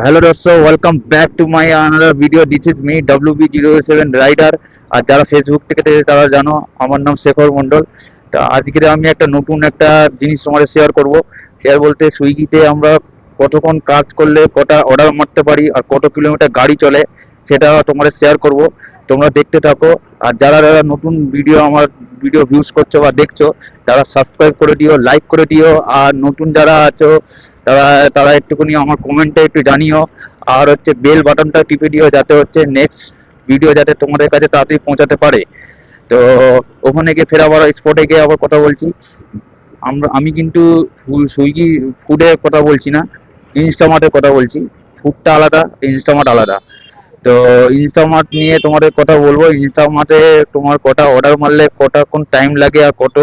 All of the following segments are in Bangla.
হ্যালো দর্শক, welcome back to my another video. This is me WB07 rider. আর যারা ফেসবুক থেকে দেখে তারা জানো আমার নাম শেখর মণ্ডল। তা আজকে আমি একটা নতুন একটা জিনিস তোমাদের শেয়ার করব। শেয়ার বলতে সুইগিতে আমরা কতক্ষণ কাজ করলে কটা অর্ডার মারতে পারি আর কত কিলোমিটার গাড়ি চলে সেটা তোমাদের শেয়ার করব। তোমরা দেখতে থাকো। আর যারা যারা নতুন আমার ভিডিও ভিউজ করছো বা দেখছো, তারা সাবস্ক্রাইব করে দিও, লাইক করে দিও। আর নতুন যারা আছো তারা তারা একটুখানি আমার কমেন্টে একটু জানিও। আর হচ্ছে বেল বাটনটা টিপে দিও, যাতে হচ্ছে নেক্সট ভিডিও যাতে তোমাদের কাছে তাড়াতাড়ি পৌঁছাতে পারে। তো ওখানে গিয়ে ফের আবার স্পটে গিয়ে আবার কথা বলছি। আমি কিন্তু সুইগি ফুডের কথা বলছি না, ইনস্টামার্টের কথা বলছি। ফুডটা আলাদা, ইনস্টামার্ট আলাদা। তো ইনস্টামার্ট নিয়ে তোমাদের কথা বলবো। ইনস্টামার্টে তোমার কটা অর্ডার মারলে কটা কোন টাইম লাগে আর কত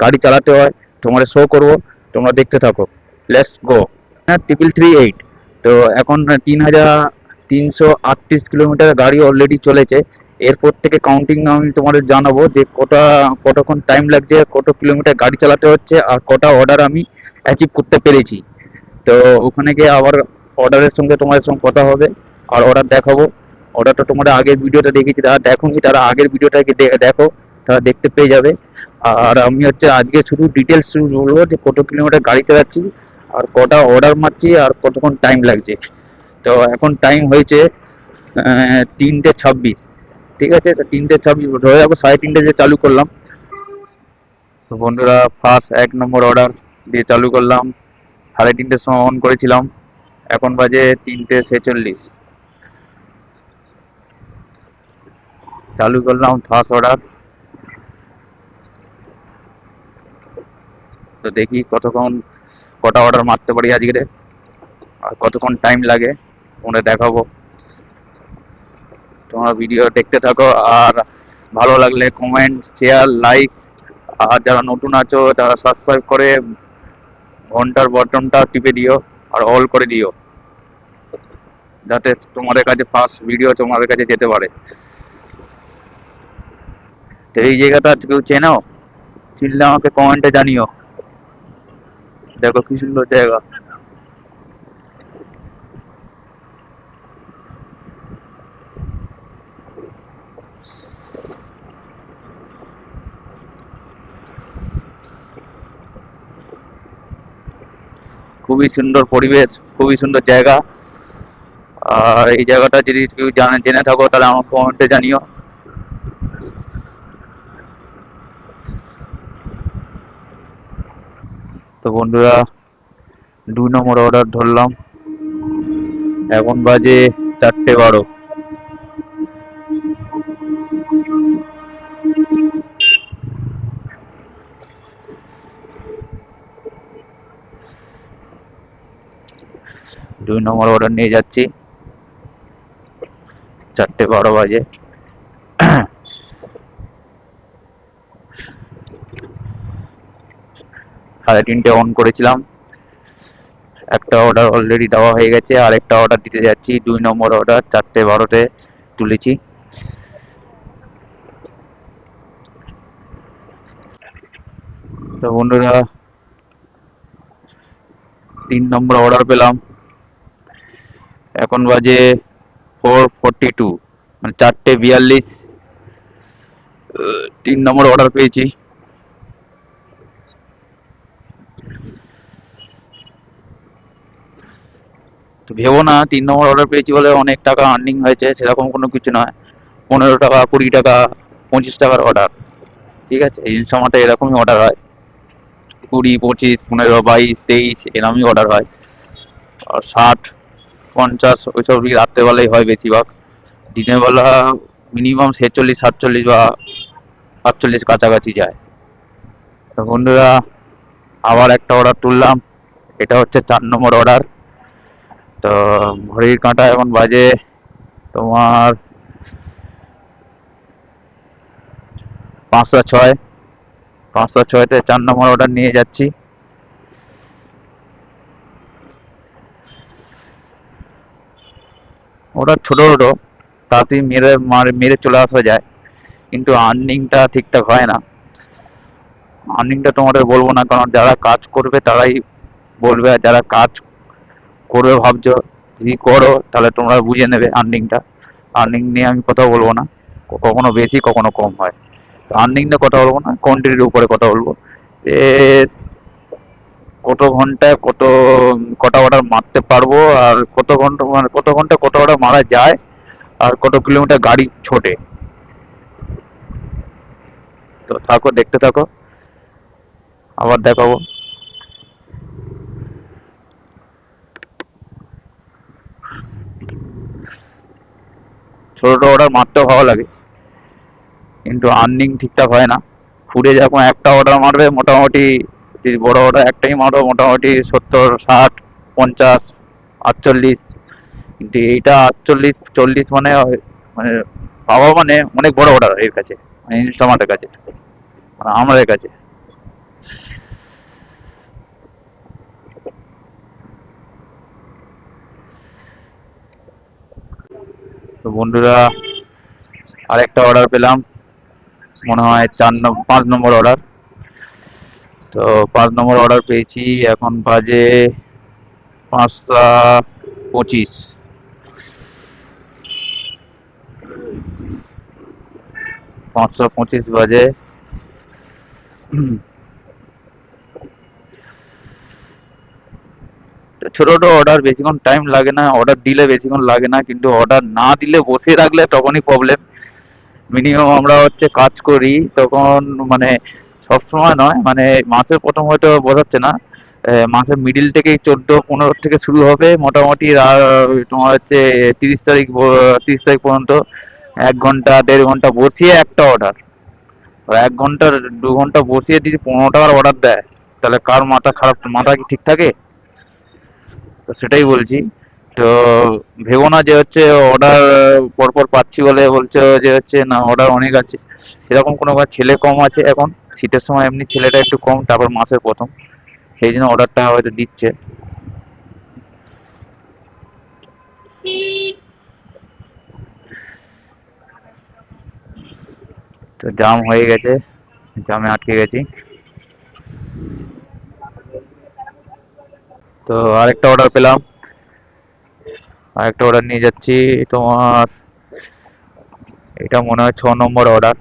গাড়ি চালাতে হয় তোমাদের শো করবো। তোমরা দেখতে থাকো। Let's go. হ্যাঁ, 3338। তো এখন 3338 কিলোমিটার গাড়ি অলরেডি চলেছে। এরপর থেকে কাউন্টিং আমি তোমাদের জানাবো যে কতক্ষণ টাইম লাগছে, কত কিলোমিটার গাড়ি চালাতে হচ্ছে আর কটা অর্ডার আমি অ্যাচিভ করতে পেরেছি। তো ওখানে গিয়ে আবার অর্ডারের সঙ্গে তোমাদের সঙ্গে কথা হবে আর অর্ডার দেখাবো। অর্ডারটা তোমরা আগের ভিডিওটা দেখেছি, যারা দেখোনি তারা আগের ভিডিওটাকে দেখো, তারা দেখতে পেয়ে যাবে। আর আমি হচ্ছে আজকে শুধু ডিটেলস বলবো যে কত কিলোমিটার গাড়ি চালাচ্ছি আর কটা অর্ডার মারছি আর কতক্ষণ টাইম লাগছে। তো এখন টাইম হয়েছে 3টে 26। ঠিক আছে, তো 3টে 26 ধরে যাবো, 3:30 যে চালু করলাম। তো বন্ধুরা, ফার্স্ট 1 নম্বর অর্ডার দিয়ে চালু করলাম। 3:30 সময় অন করেছিলাম, এখন বাজে 3টে 46। চালু করলাম ফার্স্ট অর্ডার। তো দেখি কটা অর্ডার মারতে পারি আজকে আর কতক্ষণ টাইম লাগে তোমরা দেখাবো। তোমরা ভিডিও দেখতে থাকো আর ভালো লাগলে কমেন্ট, শেয়ার, লাইক। আর যারা নতুন আছো তারা সাবস্ক্রাইব করে ঘন্টার বটনটা টিপে দিও আর অল করে দিও, যাতে তোমাদের কাছে ফার্স্ট ভিডিও তোমাদের কাছে যেতে পারে। তো এই জায়গাটা কেউ চেনো? চিনলে আমাকে কমেন্টে জানিও। দেখো কি সুন্দর জায়গা। খুবই সুন্দর পরিবেশ, খুবই সুন্দর জায়গা। আর এই জায়গাটা যদি কেউ জেনে থাকো তাহলে আমাকে কমেন্টে জানিও। তো বন্ধুরা, 2 নম্বর অর্ডার ধরলাম। এখন বাজে 4টে 12। 2 নম্বর অর্ডার নিয়ে যাচ্ছি। 4টে 12 বাজে। 3:30 অন করেছিলাম। একটা অর্ডার অলরেডি দেওয়া হয়ে গেছে, আর একটা অর্ডার দিতে যাচ্ছি। 2 নম্বর অর্ডার 4টে 12-তে তুলেছি। তো বন্ধুরা, 3 নম্বর অর্ডার পেলাম। এখন বাজে 4:42, মানে 4টে 42। 3 নম্বর অর্ডার পেয়েছি। তো ভেবো না 3 নম্বর অর্ডার পেয়েছি বলে অনেক টাকা আর্নিং হয়েছে, সেরকম কোনো কিছু নয়। 15 টাকা, 20 টাকা, 25 টাকার অর্ডার। ঠিক আছে, এই সময়টা এরকমই অর্ডার হয়। 20, 25, 15, 22, 23 এরকমই অর্ডার হয়। আর 60, 50 ওইসব রাত্রেবেলাই হয় বেশিরভাগ। দিনের বেলা মিনিমাম 46, 47 বা 48 কাছাকাছি যায়। তো বন্ধুরা, আবার একটা অর্ডার তুললাম। এটা হচ্ছে 4 নম্বর অর্ডার। তো ঘড়ির কাঁটা এখন বাজে তোমার 5:06। 5:06-তে 4 নম্বর অর্ডার নিয়ে যাচ্ছি। অর্ডার ছোট ছোট, তাড়াতাড়ি মেরে চলে আসা যায়, কিন্তু আর্নিংটা ঠিকঠাক হয় না। আর্নিংটা তোমাদের বলবো না, কারণ যারা কাজ করবে তারাই বলবে। আর যারা কাজ করবে ভাবছো যদি করো তাহলে তোমরা বুঝে নেবে আর্নিংটা। আর্নিং নিয়ে আমি কথা বলবো না, কখনো বেশি কখনো কম হয়। তো আর্নিং নিয়ে কথা বলবো না, কোয়ান্টিটির উপরে কথা বলবো যে কত ঘন্টায় কটা অর্ডার মারতে পারবো, আর কত ঘন্টা মানে কত ঘন্টা কত অর্ডার মারা যায়, আর কত কিলোমিটার গাড়ি ছোটে। তো থাকো, দেখতে থাকো, আবার দেখাবো। ছোট অর্ডার মারতেও ভালো লাগে, কিন্তু আর্নিং ঠিকঠাক হয় না। ফুডে যখন একটা অর্ডার মারবে মোটামুটি, যদি বড় অর্ডার একটাই মারো মোটামুটি 70, 60, 50, 48। কিন্তু এইটা 48, 40 মানে মানে পাওয়া মানে অনেক বড় অর্ডার এর কাছে, মানে ইনস্টামার্টের কাছে, মানে আমাদের কাছে। তো বন্ধুরা, আরেকটা অর্ডার পেলাম, মনে হয় 5 নম্বর অর্ডার। তো 5 নম্বর অর্ডার পেয়েছি, এখন বাজে 5টা 25। 5টা 25 বাজে। ছোট ছোট অর্ডার বেশিক্ষণ টাইম লাগে না, অর্ডার দিলে বেশিক্ষণ লাগে না, কিন্তু অর্ডার না দিলে বসে রাখলে তখনই প্রবলেম। মিনিমাম আমরা হচ্ছে কাজ করি তখন, মানে সবসময় নয়, মানে মাসের প্রথম হয়তো বোঝাচ্ছে না, মাসের মিডিল থেকেই 14, 15 থেকে শুরু হবে মোটামুটি। তোমার হচ্ছে 30 তারিখ, 30 তারিখ পর্যন্ত 1 ঘন্টা 1.5 ঘন্টা বসিয়ে একটা অর্ডার, 1 ঘন্টা 2 ঘন্টা বসিয়ে যদি 15 টাকার অর্ডার দেয়, তাহলে কার মাথা খারাপ, মাথা কি ঠিক থাকে? তো সেটাই বলছি। তো ভেবো না যে হচ্ছে অর্ডার পরপর পাচ্ছি বলে বলছে যে হচ্ছে না অর্ডার অনেক আছে, সেরকম কোনো ছেলে কম আছে এখন। শীতের সময় এমনি ছেলেটা একটু কম, তারপর মাসের প্রথম, সেই জন্য অর্ডারটা হয়তো দিচ্ছে। তো জাম হয়ে গেছে, জামে আটকে গেছি। তো আরেকটা অর্ডার পেলাম, আরেকটা অর্ডার নিয়ে যাচ্ছি তোমার। এটা মনে হয় 6 নম্বর অর্ডার।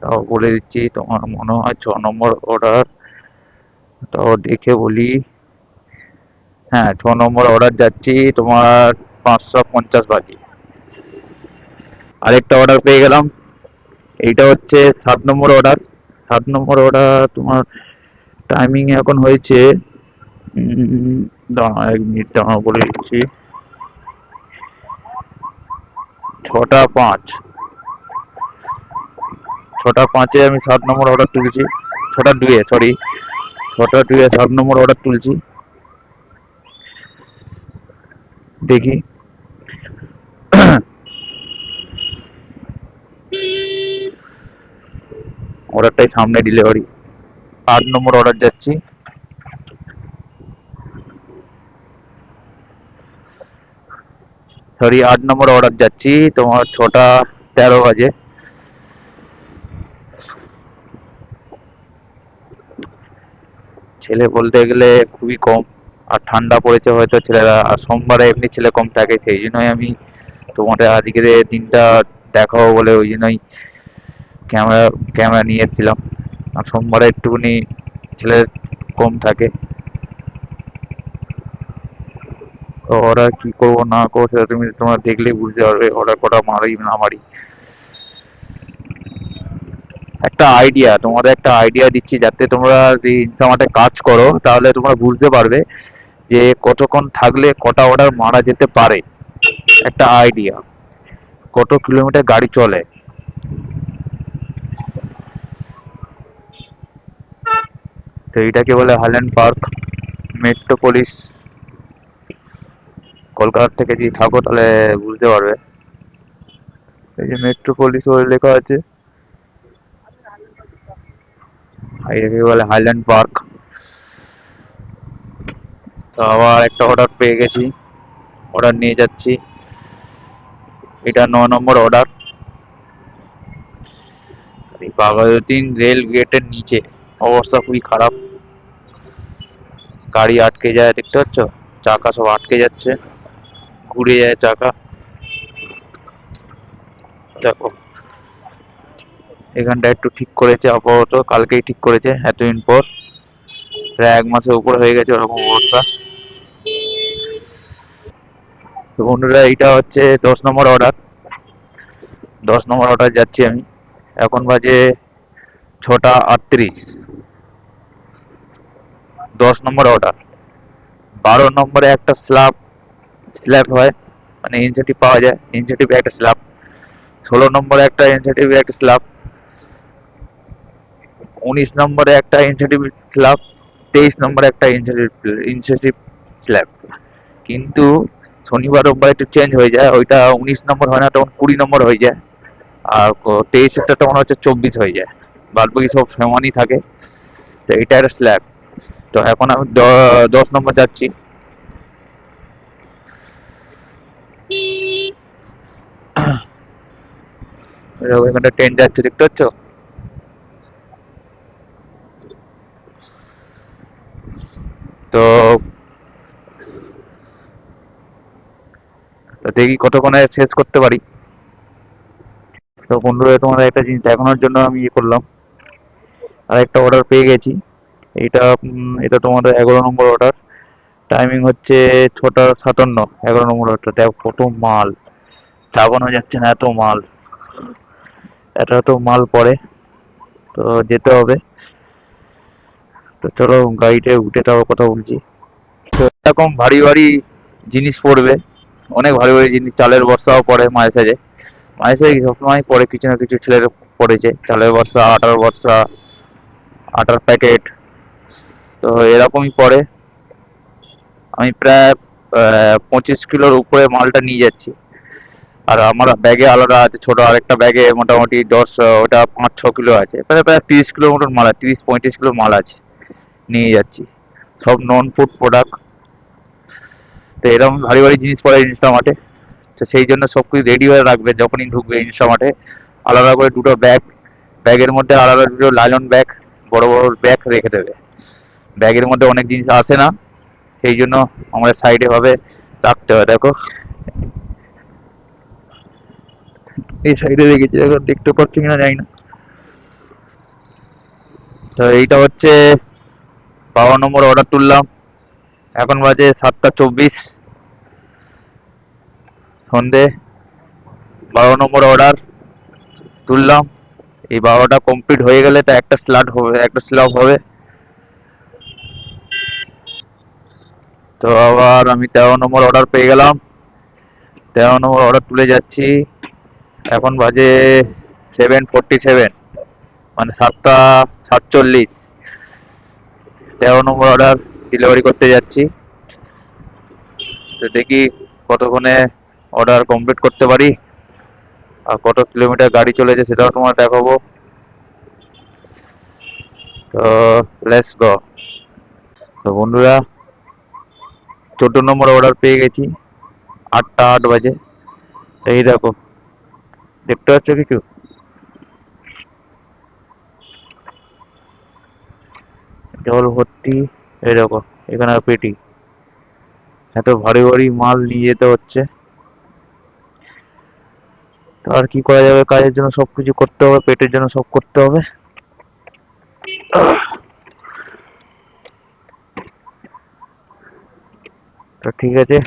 তাও বলে দিচ্ছি, তোমার মনে হয় 6 নম্বর অর্ডার। তাও দেখে বলি। হ্যাঁ, 6 নম্বর অর্ডার যাচ্ছি তোমার 550 বাজে। আরেকটা অর্ডার পেয়ে গেলাম, এইটা হচ্ছে 7 নম্বর অর্ডার। 7 নম্বর অর্ডার তোমার টাইমিং এখন হয়েছে, দাঁড়াও 1 মিনিট, দাঁড়াও বলে দিচ্ছি। 6টা 5, 6টা 5-এ আমি 7 নম্বর অর্ডার তুলছি। 6টা 2-এ, সরি, 6টা 2-এ 7 নম্বর অর্ডার তুলছি। দেখি। অর্ডারটাই সামনে ডেলিভারি। 8 নম্বর অর্ডার যাচ্ছি। সরি, 8 নম্বর অর্ডার যাচ্ছি তোমার 6টা 13 বাজে। ছেলে বলতে গেলে খুবই কম, আর ঠান্ডা পড়েছে হয়তো ছেলেরা, আর সোমবারে এমনি ছেলে কম থাকে, সেই জন্যই আমি তোমাদের আজকের দিনটা দেখাবো বলে ওই জন্যই ক্যামেরা ক্যামেরা নিয়ে এসেছিলাম। আর সোমবারে একটুখানি ছেলে কম থাকে। তো অর্ডার কি করবো না করবো সেটা তোমরা দেখলেই বুঝতে পারবে, অর্ডার কটা মারি না মারি। একটা আইডিয়া, তোমাদের একটা আইডিয়া দিচ্ছি, যাতে তোমরা যদি ইনস্টামার্টে কাজ করো তাহলে তোমরা বুঝতে পারবে যে কতক্ষণ থাকলে কটা অর্ডার মারা যেতে পারে। একটা আইডিয়া, কত কিলোমিটার গাড়ি চলে। তো এইটাকে বলে হাইল্যান্ড পার্ক, মেট্রোপলিস। কলকাতা থেকে যদি থাকো তাহলে বুঝতে পারবে। এই যে মেট্রোপলিস বলে লেখা আছে, এটাকে বলে হাইল্যান্ড পার্ক। তো আবার একটা অর্ডার পেয়ে গেছি, অর্ডার নিয়ে যাচ্ছি। এটা 9 নম্বর অর্ডার। বাঘাযতীন রেল গেটের নিচে অবস্থা খুবই খারাপ, গাড়ি আটকে যায়, দেখতে পাচ্ছ চাকা সব আটকে যাচ্ছে, ঘুরে যায় চাকা। দেখো এখানটা একটু ঠিক করেছে আপাতত, কালকেই ঠিক করেছে, এতদিন পর, প্রায় 1 মাসের উপর হয়ে গেছে ওরকম অবস্থা। তো বন্ধুরা এইটা হচ্ছে 10 নম্বর অর্ডার। 10 নম্বর অর্ডার যাচ্ছি আমি, এখন বাজে 6টা 38। 10 নম্বর অর্ডার। 12 নম্বরে একটা স্ল্যাব হয়, মানে ইনসেন্টিভ পাওয়া যায়, ইনসেন্টিভ একটা স্ল্যাব। 16 নম্বরে একটা ইনসেন্টিভ একটা স্ল্যাব। 19 নম্বরে একটা ইনসেন্টিভ স্ল্যাব। 23 নম্বরে একটা ইনসেন্টিভ স্ল্যাব। কিন্তু শনিবার রোববার একটু চেঞ্জ হয়ে যায়, ওইটা 19 নম্বর হয় না, তখন 20 নম্বর হয়ে যায়। আর 23-এরটা তখন হচ্ছে 24 হয়ে যায়। বাদ বাকি সব সমানই থাকে। তো এটা একটা স্ল্যাব। তো এখন আমি 10 নম্বর যাচ্ছি। এখানটা ট্রেন যাচ্ছে, দেখতে পাচ্ছ। তো তো দেখি কতক্ষণে শেষ করতে পারি। তো বন্ধুরা তোমাদের একটা জিনিস দেখানোর জন্য আমি ইয়ে করলাম, আর একটা অর্ডার পেয়ে গেছি। এটা তোমাদের 11 নম্বর অর্ডার। টাইমিং হচ্ছে 6টা 57। 11 নম্বর অর্ডার, দেখো কত মাল, চাপানো যাচ্ছে না এত মাল, এত মাল পড়ে। তো যেতে হবে। তো চলো গাড়িতে উঠে তারপর কথা বলছি। তো এরকম ভারী ভারী জিনিস পড়বে, অনেক ভারী ভারী জিনিস, চালের বস্তাও পড়ে মাঝে সাঝে, মাঝে সাঝে সবসময় পড়ে, কিছু না কিছু ছেলের পড়েছে, চালের বস্তা, আটার বস্তা, আটার প্যাকেট, তো এরকমই পড়ে। আমি প্রায় 25 কিলোর উপরে মালটা নিয়ে যাচ্ছি। আর আমার ব্যাগে আলাদা আছে, ছোট আরেকটা ব্যাগে মোটামুটি ওটা 5-6 কিলো আছে, প্রায় প্রায় 30 কিলোর মতন মাল আছে, 30-35 কিলো মাল আছে, নিয়ে যাচ্ছি। সব নন ফুড প্রোডাক্ট। তো এরকম ভারী ভারী জিনিস পড়ে ইনস্টামার্টে। তো সেই জন্য সবকিছু রেডি হয়ে রাখবে, যখনই ঢুকবে ইনস্টামার্টে আলাদা করে দুটো ব্যাগ, ব্যাগের মধ্যে আলাদা দুটো লাইলন ব্যাগ, বড় বড় ব্যাগ রেখে দেবে। ব্যাগের মধ্যে অনেক জিনিস আসে না, সেই জন্য আমাদের সাইডে ভাবে রাখতে হয়। দেখো এই সাইডে রেখেছি, দেখো দেখতে পাচ্ছি কিনা জানি না। তো এইটা হচ্ছে 52 নম্বর অর্ডার তুললাম, এখন বাজে 7টা 24 সন্ধে। 12 নম্বর অর্ডার তুললাম, এই 12টা কমপ্লিট হয়ে গেলে তো একটা স্লট হবে, একটা স্লট হবে। তো আবার আমি 13 নম্বর অর্ডার পেয়ে গেলাম, 13 নম্বর অর্ডার তুলে যাচ্ছি, এখন বাজে 7:47, মানে 7টা 47। 13 নম্বর অর্ডার ডেলিভারি করতে যাচ্ছি। তো দেখি কতক্ষণে অর্ডার কমপ্লিট করতে পারি, আর কত কিলোমিটার গাড়ি চলেছে সেটাও তোমার দেখাবো। তো লেটস গো। তো বন্ধুরা 14 নম্বর অর্ডার পেয়ে গেছি, 8টা 8 বাজে। এই দেখো, দেখতে পাচ্ছ কিছু? জল ভর্তি, এই দেখো এখানে পেটি, এত ভারী ভারী মাল নিয়ে যেতে হচ্ছে। তো আর কি করা যাবে, কাজের জন্য সবকিছু করতে হবে, পেটের জন্য সব করতে হবে। তো ঠিক আছে,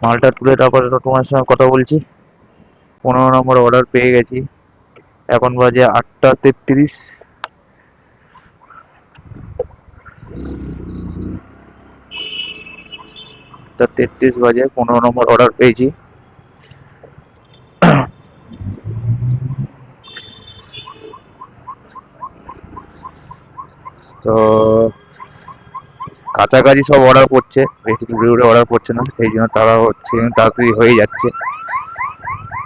মালটা তুলে তারপরে তো তোমার সঙ্গে কথা বলছি। 15 নম্বর অর্ডার পেয়ে গেছি, এখন বাজে 8টা 33। 8টা 33 বাজে, 15 নম্বর অর্ডার পেয়েছি। তো কাছাকাছি সব অর্ডার করছে, বেশি দূরে দূরে অর্ডার করছে না, সেই জন্য তারা হচ্ছে তাড়াতাড়ি হয়ে যাচ্ছে।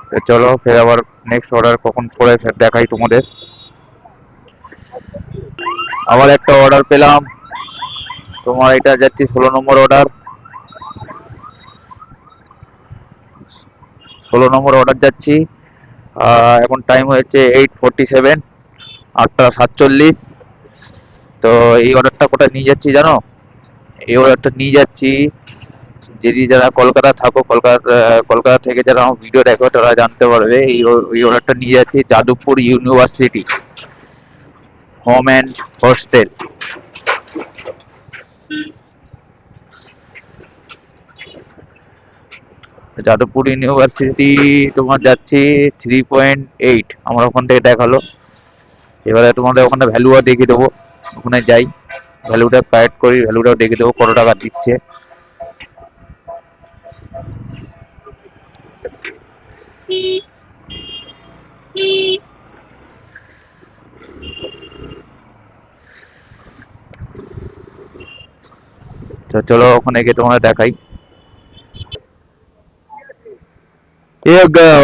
তো চলো ফের আবার নেক্সট অর্ডার কখন করে ফের দেখাই তোমাদের। আবার একটা অর্ডার পেলাম, তোমার এটা যাচ্ছে 16 নম্বর অর্ডার। 16 নম্বর অর্ডার যাচ্ছি। এখন টাইম হয়েছে 8:47, 8টা 47। তো এই অর্ডারটা কোথায় নিয়ে যাচ্ছি জানো? এই অর্ডারটা নিয়ে যাচ্ছি, যদি যারা কলকাতা থাকো, কলকাতা থেকে যারা আমার ভিডিও দেখো তারা জানতে পারবে। এই অর্ডারটা নিয়ে যাচ্ছি Jadavpur university home and hostel. Jadavpur university তোমার যাচ্ছি 3.8, আমার ওখান থেকে দেখালো। এবারে তোমাদের ওখানে ভ্যালুটা দেখিয়ে দেবো, ওখানে যাই, ভ্যালুটা কালেক্ট করি, ভ্যালুটাও দেখিয়ে দেবো কত টাকা দিচ্ছে। তো চলো ওখানে গিয়ে তোমাদের দেখাই।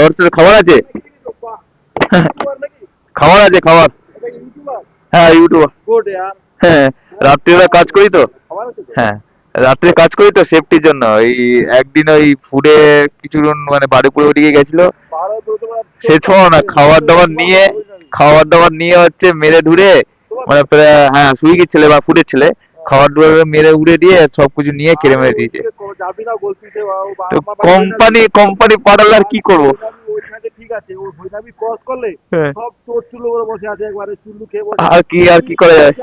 ওর সাথে খাবার আছে। খাবার আছে, খাবার। হ্যাঁ, ইউটিউবার। হ্যাঁ, রাত্রিবেলা কাজ করি তো। হ্যাঁ, রাত্রে কাজ করি তো সেফটির জন্য। এই একদিন ওই ফুডে কিছু মানে বাড়িপুরে ওদিকে গেছিল, সে ছোঁয়া না, খাবার দাবার নিয়ে হচ্ছে মেরে ধুরে, মানে হ্যাঁ সুইগির ছেলে বা ফুডের ছেলে, খাবার দাবার মেরে উড়ে দিয়ে সবকিছু নিয়ে কেড়ে মেরে দিয়েছে। তো কোম্পানি পাঠালে আর কি করবো? হ্যাঁ। আর কি করা যায়?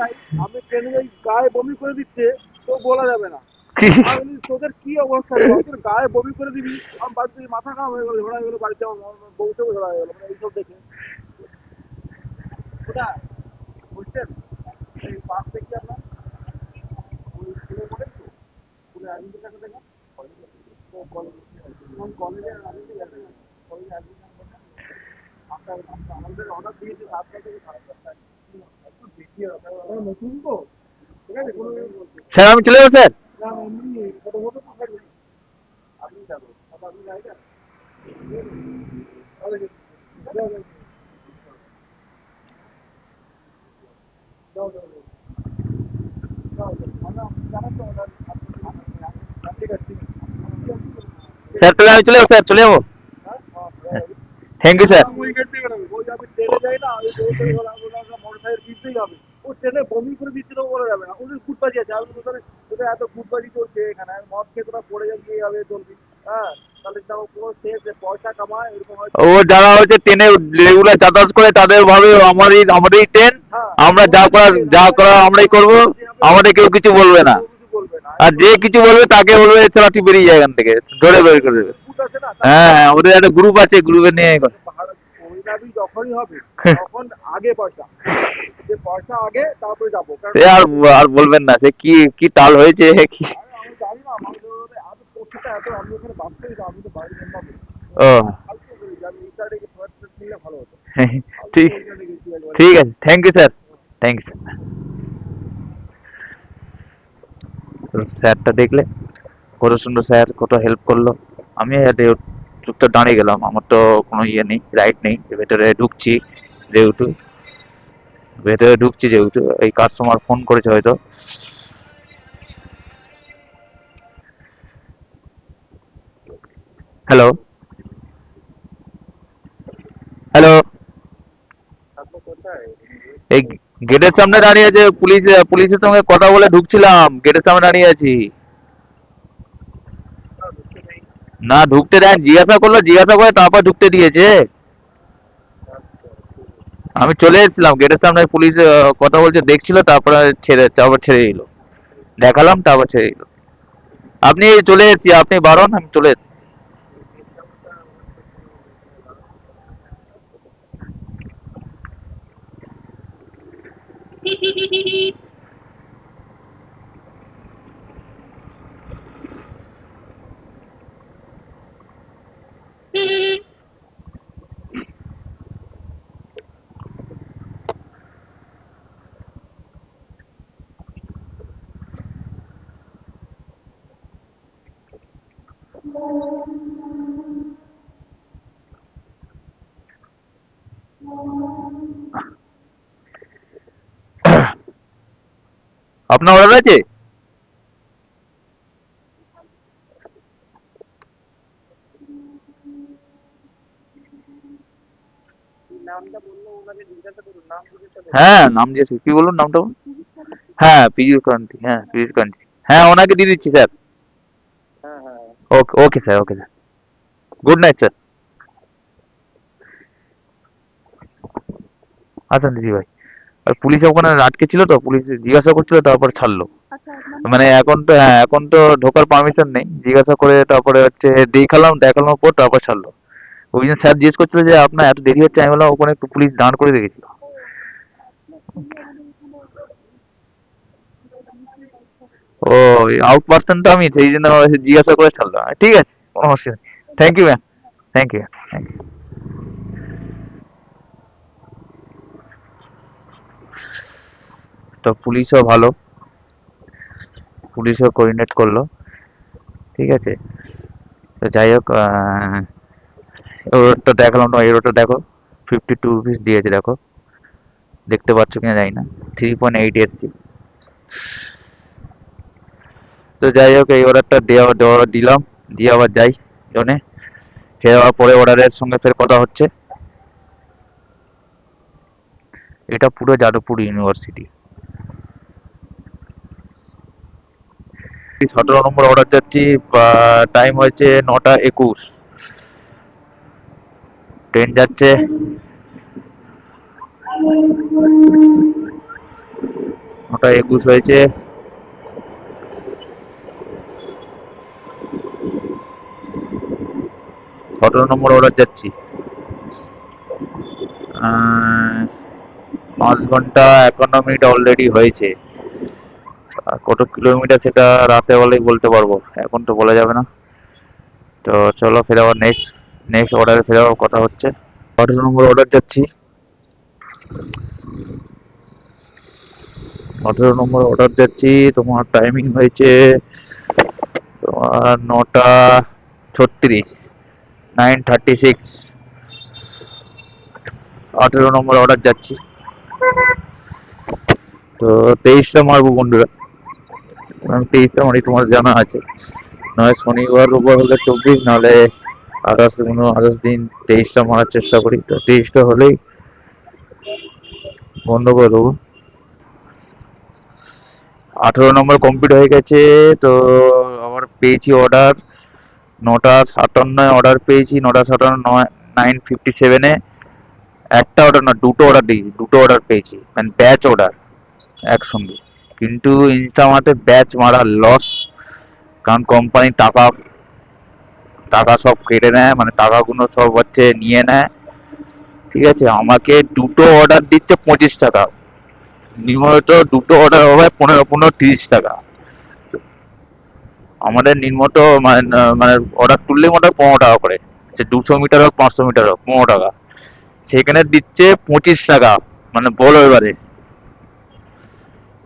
স্যার আমি চলে যাবো স্যার। স্যার তাহলে আমি চলে যাবো স্যার, চলে যাবো। Thank you sir. ও যারা হচ্ছে ট্রেনে রেগুলার যাতায়াত করে তাদের ভাবে আমাদেরই ট্রেন, আমরা যা করা আমরাই করব, আমাদের কেউ কিছু বলবে না। আর যে কিছু বলবে তাকে বলবে চলো তুই বেরিয়ে যায় এখান থেকে, ধরে বের করে দেবে। হ্যাঁ হ্যাঁ, ওদের একটা গ্রুপ আছে, গ্রুপে নিয়ে এ করে। সে আর বলবেন না, সে কি কি তাল হয়েছে কি। ও ঠিক ঠিক আছে, thank you sir, thank you. স্যারটা দেখলে কত সুন্দর, স্যার কত হেল্প করলো। আমি চুপচাপ দাঁড়িয়ে গেলাম, আমার তো কোনো ইয়ে নেই, রাইট নেই। যেহেতু ভেতরে ঢুকছি, এই কাস্টমার ফোন করেছে হয়তো। Hello, hello. এই গেটের সামনে দাঁড়িয়ে আছে, পুলিশের সঙ্গে কথা বলে ঢুকছিলাম, গেটের সামনে দাঁড়িয়ে আছি। না ঢুকতে দেন, জিজ্ঞাসা করে তারপর ঢুকতে দিয়েছে। আমি চলে এসেছিলাম, গেটের সামনে পুলিশ কথা বলছে দেখছিল, তারপর ছেড়ে দিল। দেখালাম তারপর ছেড়ে দিল। আপনি চলে এসেছি, আপনি বারণ, আমি চলে এসেছি। আপনার অর্ডার আছে? হ্যাঁ নাম দিয়েছি, কি বলুন নামটা বলুন? হ্যাঁ পীযূষ কান্তি, হ্যাঁ পীযূষ কান্তি। হ্যাঁ ওনাকে দিয়ে দিচ্ছি sir. Okay okay sir, okay sir, good night sir. আসেন দিদি ভাই। আর পুলিশ ওখানে আটকে ছিল তো, পুলিশ জিজ্ঞাসা করছিল তারপর ছাড়লো। মানে এখন তো, হ্যাঁ এখন তো ঢোকার পারমিশন নেই, জিজ্ঞাসা করে তারপরে হচ্ছে দেখালাম, দেখানোর পর তারপর ছাড়লো। ওই জন্য স্যার জিজ্ঞেস করছিল যে আপনার এত দেরি হচ্ছে, আমি বললাম ওখানে একটু পুলিশ দাঁড় করে রেখেছিল। ও আউট পার্সন তো আমি, সেই জন্য জিজ্ঞাসা করে ছাড়লো। ঠিক আছে, কোনো অসুবিধা নেই। Thank you ma'am, thank you, thank you. তো পুলিশও ভালো, পুলিশও কোঅর্ডিনেট করলো। ঠিক আছে, তো যাই হোক, এই রোডটা দেখালাম না, এই রোডটা দেখো, 52 রুপিস দিয়েছে দেখো, দেখতে পাচ্ছ কিনা জানি না, 3.8 এসছি। তো যাই হোক, এই অর্ডারটা দেওয়া দেওয়া দিলাম, দিয়ে আবার যাই জোনে। খেয়ে দেওয়ার পরে অর্ডারের সঙ্গে ফের কথা হচ্ছে। এটা পুরো যাদবপুর ইউনিভার্সিটি। 17 নম্বর অর্ডার যাচ্ছি। টাইম হয়েছে 9টা 21, ট্রেন যাচ্ছে। 9টা 21 হয়েছে। 17 নম্বর অর্ডার যাচ্ছি। 5 ঘন্টা 51 মিনিট অলরেডি হয়েছে। আর কত কিলোমিটার সেটা রাতে হলেই বলতে পারবো, এখন তো বলা যাবে না। তো চলো ফের আবার নেক্সট নেক্সট অর্ডারে ফের আবার কথা হচ্ছে। 18 নম্বর অর্ডার যাচ্ছি। 18 নম্বর অর্ডার যাচ্ছি। তোমার টাইমিং হয়েছে তোমার 9টা 36, 9:36। 18 নম্বর অর্ডার যাচ্ছি। তো 23টা মারবো বন্ধুরা, আমি 23টা মারি, তোমার জানা আছে। নয় শনিবার রোববার হলে 24, নাহলে আদার্স দিন 23টা মারার চেষ্টা করি। তো 23টা হলেই বন্ধ করে দেবো। 18 নম্বর কমপ্লিট হয়ে গেছে। তো আবার পেয়েছি অর্ডার 9টা 57 অর্ডার পেয়েছি। 9টা 57, 9:57-এ একটা অর্ডার না, দুটো অর্ডার দিয়েছি, দুটো অর্ডার পেয়েছি, মানে ব্যাচ অর্ডার একসঙ্গে। কিন্তু ইনস্টামার্টে ব্যাচ মারা লস, কারণ কোম্পানি টাকা টাকা সব কেটে নেয়, মানে টাকাগুলো সব হচ্ছে নিয়ে নেয়। ঠিক আছে, আমাকে দুটো অর্ডার দিচ্ছে 25 টাকা, নিয়মিত দুটো অর্ডার হবে 15-15 30 টাকা। আমাদের নির্মত মানে অর্ডার তুললেই মোটা 15 টাকা করে, সে 200 মিটার হোক 500 মিটার হোক 15 টাকা। সেখানে দিচ্ছে 25 টাকা, মানে বলো এবারে।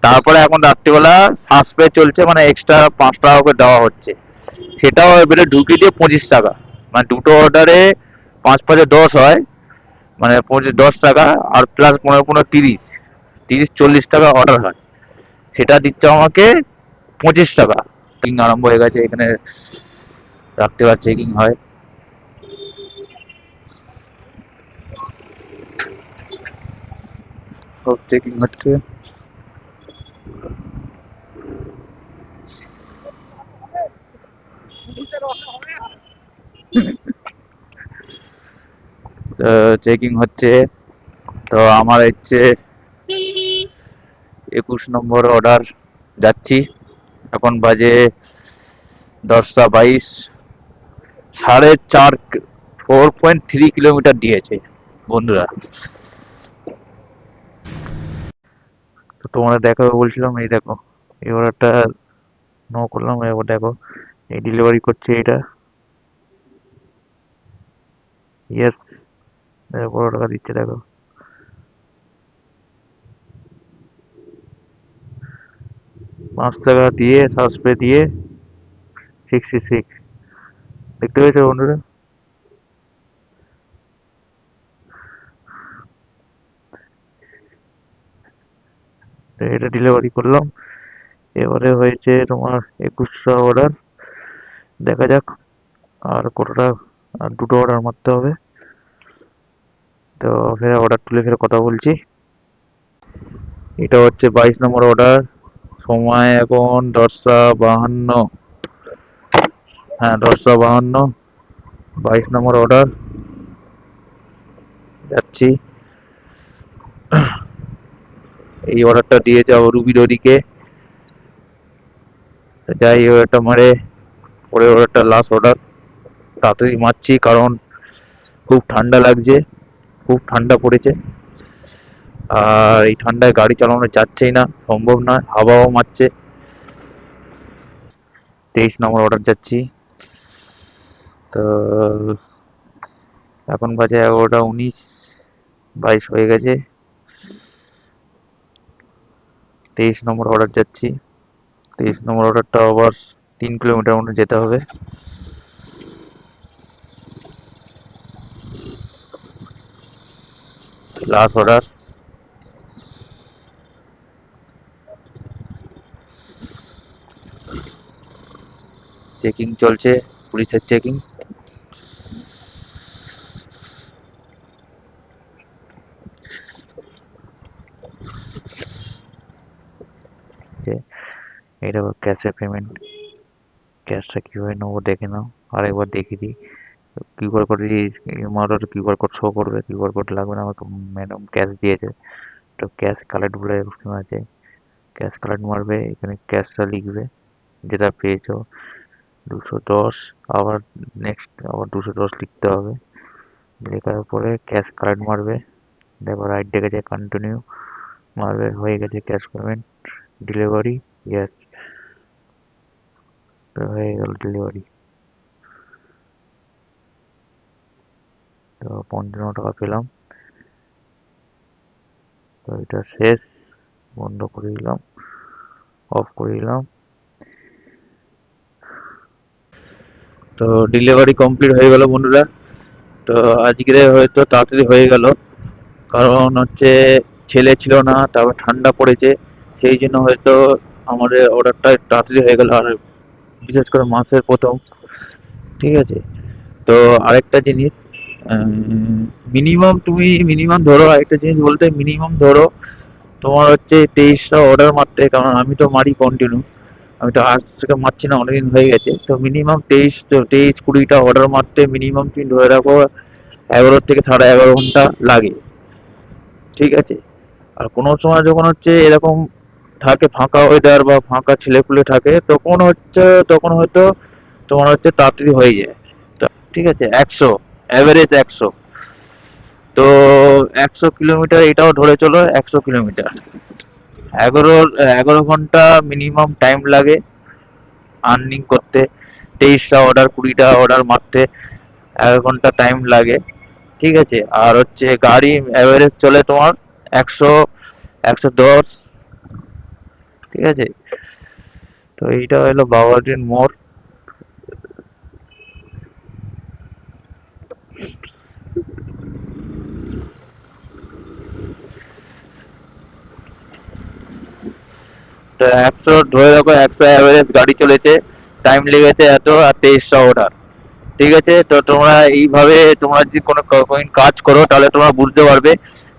তারপরে এখন রাত্রিবেলা সাসপে চলছে, মানে এক্সট্রা 5 টাকা করে দেওয়া হচ্ছে, সেটাও এবারে ঢুকিয়ে দিয়ে 25 টাকা। মানে দুটো অর্ডারে 5 5-10 হয়, মানে 10 টাকা, আর প্লাস 15 15 30, 30 40 টাকা অর্ডার হয়, সেটা দিচ্ছে আমাকে 25 টাকা। চেকিং আরম্ভ হয়ে গেছে এখানে, রাত্রিবার চেকিং হয়। সব চেকিং হচ্ছে। চেকিং হচ্ছে। তো আমার হচ্ছে 21 নম্বর অর্ডার যাচ্ছি। এখন বাজে 10টা 22, 4.5, 4.3 কিলোমিটার দিয়েছে বন্ধুরা। তো তোমাদের দেখাবে বলছিলাম, এই দেখো, এই অর্ডারটা নো করলাম, এবার দেখো এই ডেলিভারি করছে এটা। ইয়েস, 15 টাকা দিচ্ছে দেখো। 5 টাকা দিয়ে সাসপে দিয়ে 66, দেখতে পেয়েছো বন্ধুরা? তো এটা ডেলিভারি করলাম। এবারে হয়েছে তোমার 21টা অর্ডার, দেখা যাক আর কতটা, আর দুটো অর্ডার মারতে হবে। তো ফের অর্ডার তুলে ফের কথা বলছি। এটা হচ্ছে 22 নম্বর অর্ডার। সময় এখন 10টা 52। হ্যাঁ, 10টা 52। 22 নম্বর অর্ডার। যাচ্ছি। এই অর্ডারটা দিয়ে যাও রুবি রদিকে। যাই এটা মারে, পরের অর্ডারটা লাস্ট অর্ডার। তাড়াতাড়ি মারছি কারণ খুব ঠান্ডা লাগছে, খুব ঠান্ডা পড়েছে। আর এই ঠান্ডায় গাড়ি চালানো যাচ্ছেই না, সম্ভব নয়, হাওয়াও মারছে। 23 নম্বর অর্ডার যাচ্ছি। তো এখন বাজে 11টা 19, 22 হয়ে গেছে। 23 নম্বর অর্ডার যাচ্ছি। 23 নম্বর অর্ডারটা আবার 3 কিলোমিটার মতো যেতে হবে। Last order. চেকিং চলছে, পুলিশের চেকিং। এটা ক্যাশে পেমেন্ট। ক্যাশটা কীভাবে নেবো দেখে নাও, আরেকবার দেখিয়ে দিই। কিউআর কোড মারো, কিউআর কোড শো করবে। কিউআর কোড লাগবে না, আমাকে ম্যাডাম ক্যাশ দিয়েছে। তো ক্যাশ কালেক্ট বলে অপশন আছে, ক্যাশ কালেক্ট মারবে, এখানে ক্যাশটা লিখবে যেটা পেয়েছো 210। আবার নেক্সট আবার 210 লিখতে হবে। লেখার পরে ক্যাশ কালেক্ট মারবে, দেখো রাইট দেখেছে কন্টিনিউ মারবে, হয়ে গেছে ক্যাশ পেমেন্ট। ডেলিভারি, ইয়েস, হয়ে গেল ডেলিভারি। তো 55 টাকা পেলাম। তো এটা শেষ, বন্ধ করে দিলাম, অফ করে দিলাম। তো ডেলিভারি কমপ্লিট হয়ে গেল বন্ধুরা। তো আজকে হয়তো তাড়াতাড়ি হয়ে গেল, কারণ হচ্ছে ছেলে ছিল না, তারপর ঠান্ডা পড়েছে, সেই জন্য হয়তো আমাদের অর্ডারটা তাড়াতাড়ি হয়ে গেল। আর বিশেষ করে মাসের প্রথম, ঠিক আছে। তো আরেকটা জিনিস, মিনিমাম তুমি মিনিমাম ধরো, আরেকটা জিনিস বলতে মিনিমাম ধরো তোমার হচ্ছে 23টা অর্ডার মারতে, কারণ আমি তো মারি কন্টিনিউ। আমি তো আজ থেকে মারছি না, অনেকদিন হয়ে গেছে। তো মিনিমাম 23-20 অর্ডার মারতে মিনিমাম তুমি ধরে রাখো 11 থেকে 11.5 ঘন্টা লাগে, ঠিক আছে। আর কোনো সময় যখন হচ্ছে এরকম থাকে ফাঁকা ওয়েদার বা ফাঁকা ছেলেপুলে থাকে, তখন হয়তো তোমার হচ্ছে তাড়াতাড়ি হয়ে যায়। ঠিক আছে, 100, অ্যাভারেজ 100। তো 100 কিলোমিটার, এটাও ধরে চলো 100 কিলোমিটার, 11 ঘন্টা মিনিমাম টাইম লাগে আর্নিং করতে। 23টা অর্ডার 20টা অর্ডার মারতে 11 ঘন্টা টাইম লাগে, ঠিক আছে। আর হচ্ছে গাড়ি অ্যাভারেজ চলে তোমার 100, 110, ঠিক আছে। তো এইটা হলো বাবাজির মোড়। তো 100 ধরে রাখো, 100 অ্যাভারেজ গাড়ি চলেছে, টাইম লেগেছে এত, আর 23টা অর্ডার, ঠিক আছে। তো তোমরা এইভাবে তোমরা যদি কোনো কাজ করো তাহলে তোমরা বুঝতে পারবে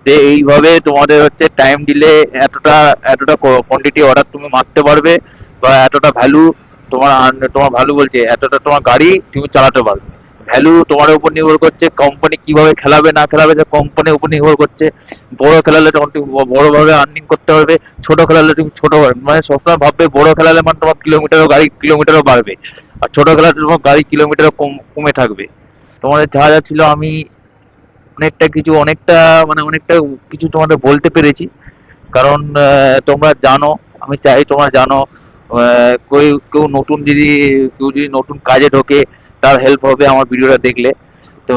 যে এইভাবে তোমাদের হচ্ছে টাইম দিলে এতটা এতটা কোয়ান্টিটি অর্ডার তুমি মারতে পারবে, বা এতটা ভ্যালু তোমার তোমার ভ্যালু বলছে এতটা তোমার গাড়ি তুমি চালাতে পারবে। ভ্যালু তোমার উপর নির্ভর করছে, কোম্পানি কিভাবে খেলাবে না খেলাবে যে কোম্পানির উপর নির্ভর করছে। বড় খেলালে তখন তুমি বড়ভাবে আর্নিং করতে পারবে, ছোট খেলালে তুমি ছোট, মানে সবসময় ভাববে বড় খেলালে মানে তোমার গাড়ি কিলোমিটারও বাড়বে, আর ছোট খেলাতে তোমার গাড়ি কিলোমিটারও কমে থাকবে। তোমাদের যা যা ছিল আমি অনেকটা মানে অনেকটা কিছু তোমাদের বলতে পেরেছি, কারণ তোমরা জানো, আমি চাই তোমরা জানো। কেউ যদি নতুন কাজে ঢোকে তার হেল্প হবে আমার ভিডিওটা দেখলে। তো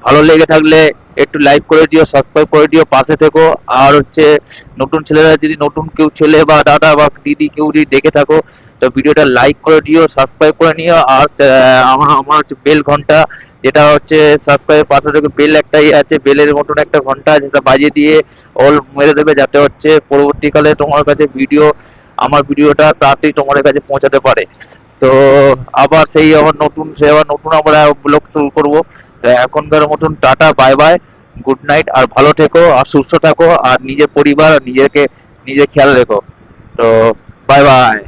ভালো লেগে থাকলে একটু লাইক করে দিও, সাবস্ক্রাইব করে দিও, পাশে থেকো। আর হচ্ছে নতুন ছেলেরা যদি, নতুন কেউ ছেলে বা দাদা বা দিদি কেউ যদি দেখে থাকো, তো ভিডিওটা লাইক করে দিও, সাবস্ক্রাইব করে নিও। আর আমার হচ্ছে বেল ঘন্টা, যেটা হচ্ছে সাবস্ক্রাইব পাশে থেকে বেল একটাই আছে, বেলের মতন একটা ঘন্টা, যেটা বাজিয়ে দিয়ে অল মেরে দেবে, যাতে হচ্ছে পরবর্তীকালে তোমার কাছে আমার ভিডিওটা তাড়াতাড়ি তোমাদের কাছে পৌঁছাতে পারে। তো আবার নতুন আমরা ব্লগ শুরু করবো। তো এখনকার মতন টাটা, বাই বাই। গুড নাইট, আর ভালো থেকো আর সুস্থ থাকো আর নিজের পরিবার আর নিজের খেয়াল রেখো। তো বাই বাই।